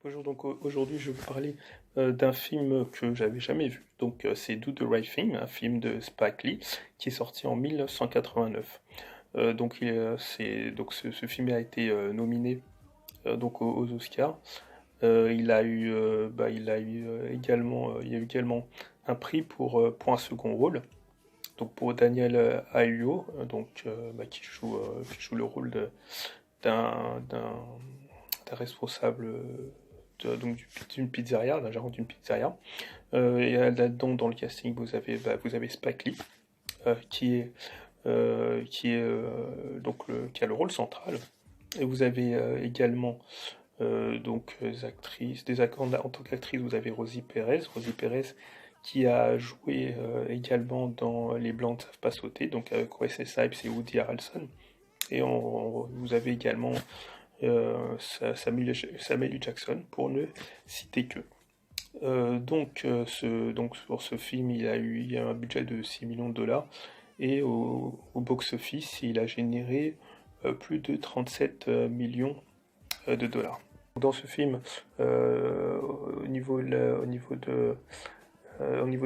Bonjour, donc aujourd'hui je vais vous parler d'un film que j'avais jamais vu. Donc c'est Do the Right Thing, un film de Spike Lee qui est sorti en 1989. Ce film a été nominé aux Oscars. Il y a eu également un prix pour un second rôle. Donc pour Daniel Aouyou, qui joue le rôle d'un responsable d'une pizzeria, d'un gérant d'une pizzeria. Et là-dedans, dans le casting, vous avez Spike Lee, qui a le rôle central. Et vous avez également des acteurs en tant qu'actrice, vous avez Rosie Perez qui a joué également dans Les Blancs ne savent pas sauter, donc avec Wesley Snipes et Woody Harrelson. Et vous avez également Samuel L. Jackson, pour ne citer que. Donc pour ce film, il y a un budget de 6 millions de dollars et au box-office, il a généré plus de 37 millions de dollars. Dans ce film, au niveau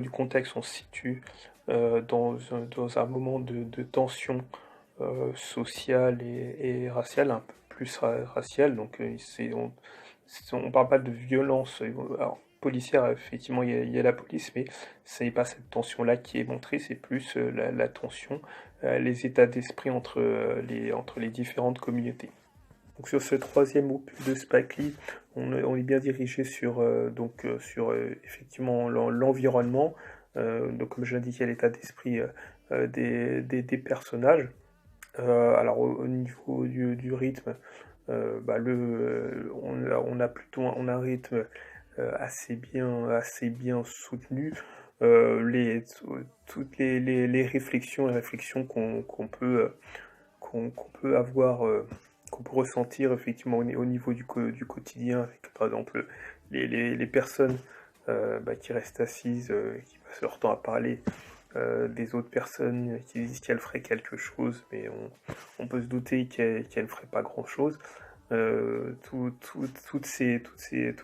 du contexte, on se situe dans un moment de tension sociale et raciale, un peu plus raciale. Donc, on parle pas de violence. Alors, policière, effectivement, il y a la police, mais ce n'est pas cette tension-là qui est montrée, c'est plus la tension, les états d'esprit entre les différentes communautés. Donc sur ce troisième opus de Spike Lee, on est bien dirigé sur effectivement l'environnement, donc comme je l'indiquais, l'état d'esprit des personnages. Alors au niveau du rythme, on a un rythme assez bien soutenu. Toutes les réflexions qu'on peut avoir, qu'on peut ressentir effectivement au niveau du quotidien, avec par exemple les personnes qui restent assises, qui passent leur temps à parler des autres personnes qui disent qu'elles feraient quelque chose, mais on peut se douter qu'elles ne feraient pas grand-chose. Tous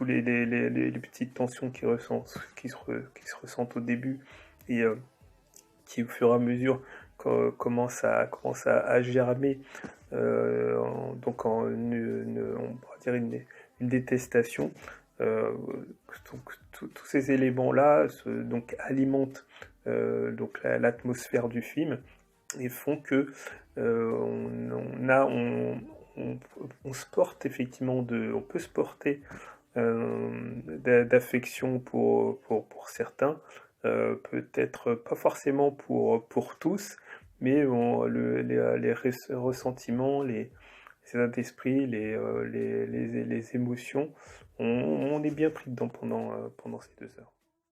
les petites tensions qui se ressentent au début et qui au fur et à mesure commence à germer, on pourrait dire une détestation. Tous ces éléments-là alimentent l'atmosphère du film et font que on, on se porte effectivement on peut se porter d'affection pour certains, peut-être pas forcément pour tous, mais les ressentiments, les états d'esprit, les émotions, on est bien pris dedans pendant ces 2 heures.